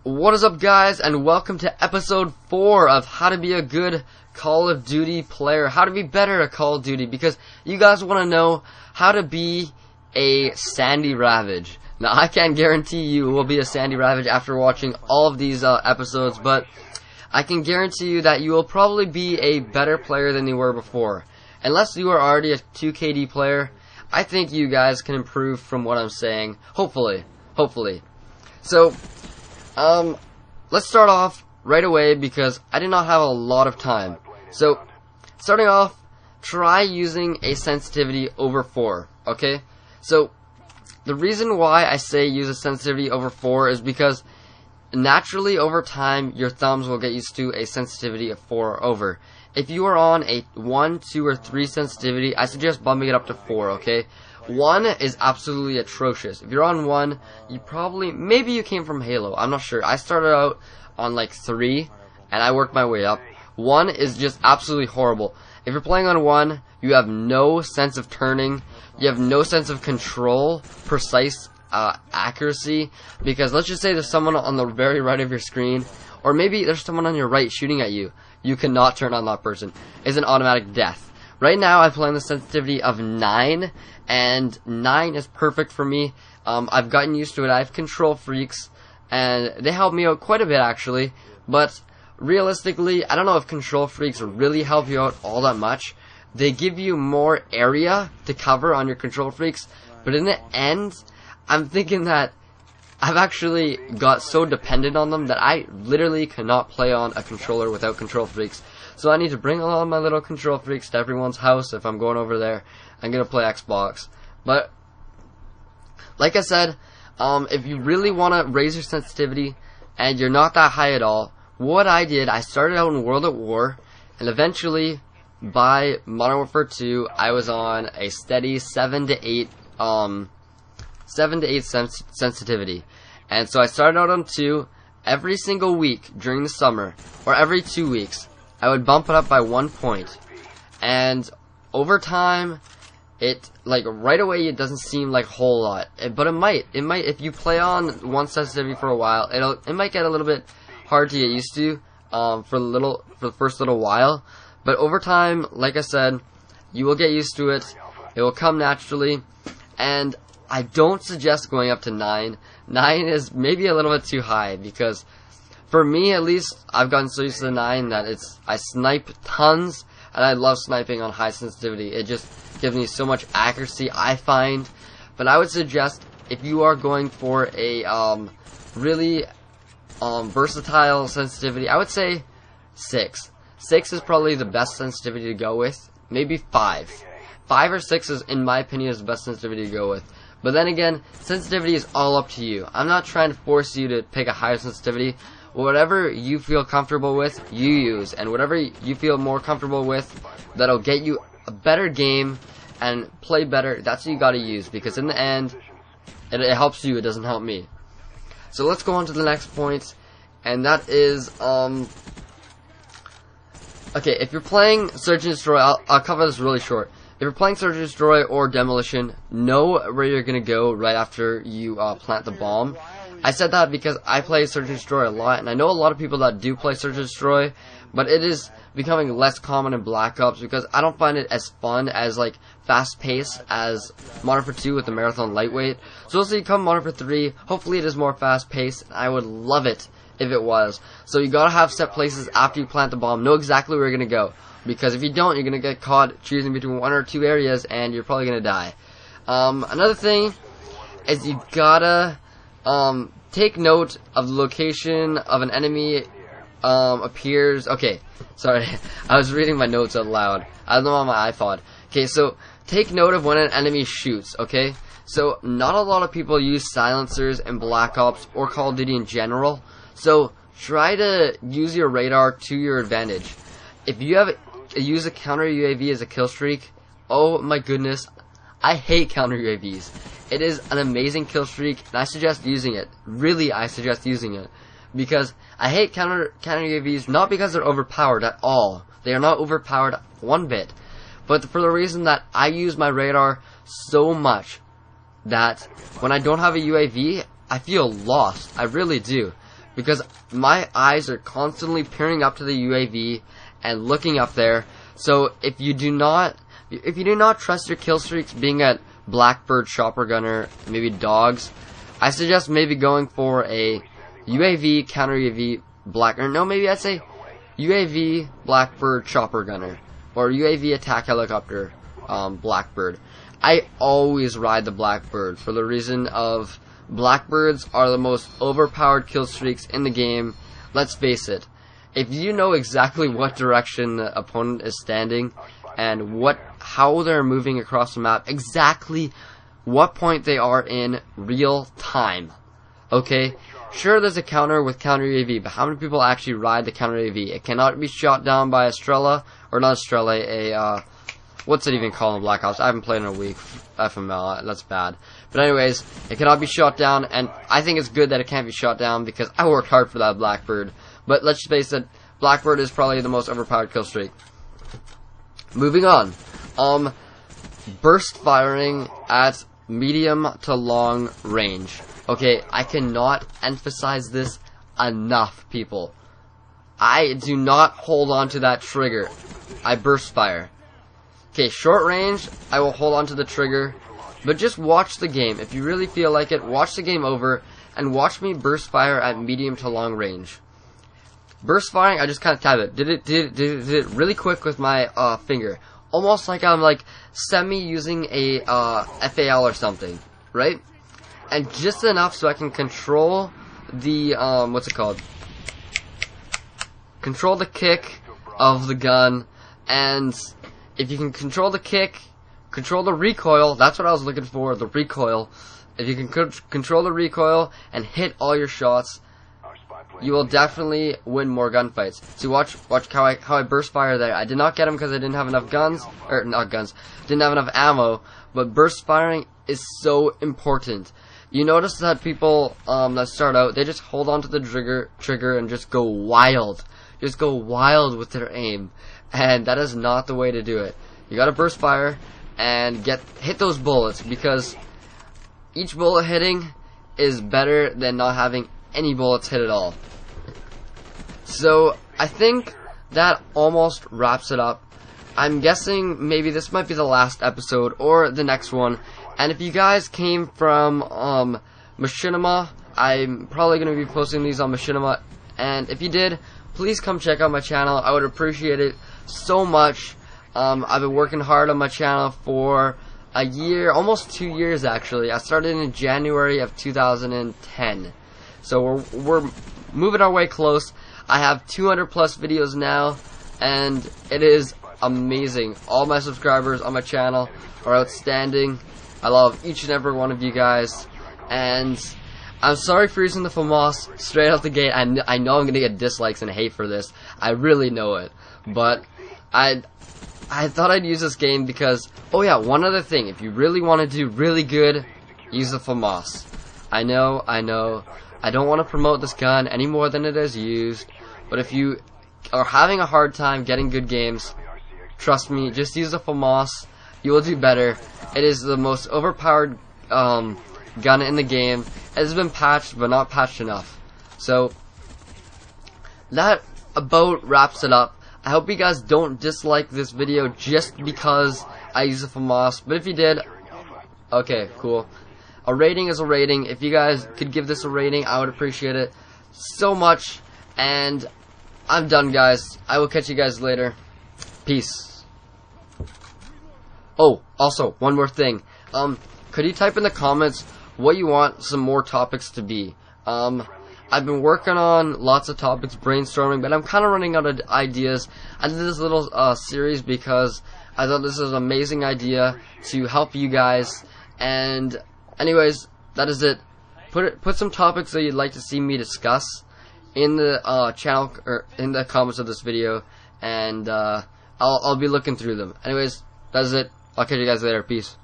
What is up, guys, and welcome to episode 4 of how to be a good Call of Duty player, how to be better at Call of Duty, because you guys want to know how to be a Sandy Ravage. Now, I can't guarantee you will be a Sandy Ravage after watching all of these episodes, but I can guarantee you that you will probably be a better player than you were before. Unless you are already a 2KD player, I think you guys can improve from what I'm saying, hopefully. So, let's start off right away because I did not have a lot of time. So, starting off, try using a sensitivity over 4, okay? So, the reason why I say use a sensitivity over 4 is because naturally over time your thumbs will get used to a sensitivity of 4 or over. If you are on a 1, 2, or 3 sensitivity, I suggest bumping it up to 4, okay? 1 is absolutely atrocious. If you're on 1, maybe you came from Halo, I'm not sure. I started out on like 3, and I worked my way up. 1 is just absolutely horrible. If you're playing on 1, you have no sense of turning, you have no sense of control, precise accuracy, because let's just say there's someone on the very right of your screen, or maybe there's someone on your right shooting at you. You cannot turn on that person. It's an automatic death. Right now I'm playing the sensitivity of 9, and 9 is perfect for me. I've gotten used to it. I have control freaks, and they help me out quite a bit actually, but realistically, I don't know if control freaks really help you out all that much. They give you more area to cover on your control freaks, but in the end, I'm thinking that I've actually got so dependent on them that I literally cannot play on a controller without control freaks. So I need to bring along my little control freaks to everyone's house if I'm going over there. I'm going to play Xbox. But, like I said, if you really want to raise your sensitivity and you're not that high at all, what I did, I started out in World at War, and eventually, by Modern Warfare 2, I was on a steady 7 to 8 sensitivity. And so I started out on 2 every single week during the summer, or every 2 weeks. I would bump it up by 1 point. And over time, right away it doesn't seem like a whole lot. But it might, if you play on 1 sensitivity for a while, it might get a little bit hard to get used to, for the first little while. But over time, like I said, you will get used to it. It will come naturally. And I don't suggest going up to 9. 9 is maybe a little bit too high, because for me at least, I've gotten so used to the 9 that I snipe tons, and I love sniping on high sensitivity. It just gives me so much accuracy, I find. But I would suggest, if you are going for a really versatile sensitivity, I would say 6. 6 is probably the best sensitivity to go with. Maybe 5. 5 or 6 is, in my opinion, is the best sensitivity to go with. But then again, sensitivity is all up to you. I'm not trying to force you to pick a higher sensitivity. Whatever you feel comfortable with, you use. And whatever you feel more comfortable with, that'll get you a better game and play better, that's what you gotta use. Because in the end, it helps you, it doesn't help me. So let's go on to the next point. And that is, okay, if you're playing Search and Destroy, I'll cover this really short. If you're playing Search and Destroy or Demolition, know where you're going to go right after you plant the bomb. I said that because I play Search and Destroy a lot, and I know a lot of people that do play Search and Destroy, but it is becoming less common in Black Ops because I don't find it as fun, as fast-paced as Modern Warfare 2 with the Marathon Lightweight. So we'll see come Modern Warfare 3, hopefully it is more fast-paced, and I would love it if it was. So you gotta have set places after you plant the bomb, know exactly where you're going to go. Because if you don't, you're going to get caught choosing between 1 or 2 areas, and you're probably going to die. Another thing is you gotta take note of the location of an enemy appears. Okay, sorry, I was reading my notes out loud. I don't know on my iPod. Okay, so take note of when an enemy shoots, okay? So not a lot of people use silencers in Black Ops or Call of Duty in general. So try to use your radar to your advantage. If you use a counter UAV as a kill streak, oh my goodness, I hate counter UAVs. It is an amazing kill streak, and I suggest using it. Really, I suggest using it. Because I hate counter UAVs, not because they're overpowered at all. They are not overpowered one bit. But for the reason that I use my radar so much that when I don't have a UAV, I feel lost. I really do. because my eyes are constantly peering up to the UAV and looking up there. So if you do not trust your kill streaks being at Blackbird, Chopper Gunner, maybe Dogs, I suggest maybe going for a UAV, counter UAV, maybe I'd say UAV, Blackbird, Chopper Gunner, or UAV attack helicopter, Blackbird. I always ride the Blackbird for the reason of Blackbirds are the most overpowered kill streaks in the game. Let's face it, if you know exactly what direction the opponent is standing and how they're moving across the map, exactly what point they are in real time, okay? Sure, there's a counter with counter UAV, but how many people actually ride the counter UAV? It cannot be shot down by what's it even called in Black Ops? I haven't played in a week. FML, that's bad. But anyways, it cannot be shot down, and I think it's good that it can't be shot down because I worked hard for that Blackbird. But let's face it, Blackbird is probably the most overpowered kill streak. Moving on. Burst firing at medium to long range. Okay, I cannot emphasize this enough, people. I do not hold on to that trigger. I burst fire. Okay, short range, I will hold on to the trigger, but just watch the game. If you really feel like it, watch the game over, and watch me burst fire at medium to long range. Burst firing, I just kind of tap it. Did it really quick with my finger. Almost like I'm like semi-using a FAL or something, right? And just enough so I can control the, control the kick of the gun, and if you can control the kick, control the recoil, that's what I was looking for, the recoil. If you can control the recoil and hit all your shots, you will definitely win more gunfights. So watch how I burst fire there. I did not get him because I didn't have enough didn't have enough ammo, but burst firing is so important. You notice that people that start out, they just hold on to the trigger and just go wild. Just go wild with their aim. And that is not the way to do it. You gotta burst fire and hit those bullets, because each bullet hitting is better than not having any bullets hit at all. So I think that almost wraps it up. I'm guessing maybe this might be the last episode or the next one. And if you guys came from Machinima, I'm probably going to be posting these on Machinima. And if you did, please come check out my channel. I would appreciate it so much. I've been working hard on my channel for a year, almost 2 years actually. I started in January of 2010. So we're moving our way close. I have 200 plus videos now, and it is amazing. All my subscribers on my channel are outstanding. I love each and every one of you guys, and I'm sorry for using the FAMAS straight out the gate. I know I'm gonna get dislikes and hate for this. I really know it, but I thought I'd use this game because, oh yeah, one other thing. If you really want to do really good, use the FAMAS. I know. I don't want to promote this gun any more than it is used, but if you are having a hard time getting good games, trust me, just use the FAMAS. You will do better. It is the most overpowered gun in the game. It has been patched, but not patched enough. So that about wraps it up. I hope you guys don't dislike this video just because I use the FAMAS, but if you did, okay, cool. A rating is a rating. If you guys could give this a rating, I would appreciate it so much. And I'm done, guys. I will catch you guys later. Peace. Oh, also, one more thing. Could you type in the comments what you want some more topics to be? I've been working on lots of topics, brainstorming, but I'm kind of running out of ideas. I did this little series because I thought this was an amazing idea to help you guys. And anyways, that is it. Put some topics that you'd like to see me discuss in the channel or in the comments of this video, and I'll be looking through them. Anyways, that is it. I'll catch you guys later. Peace.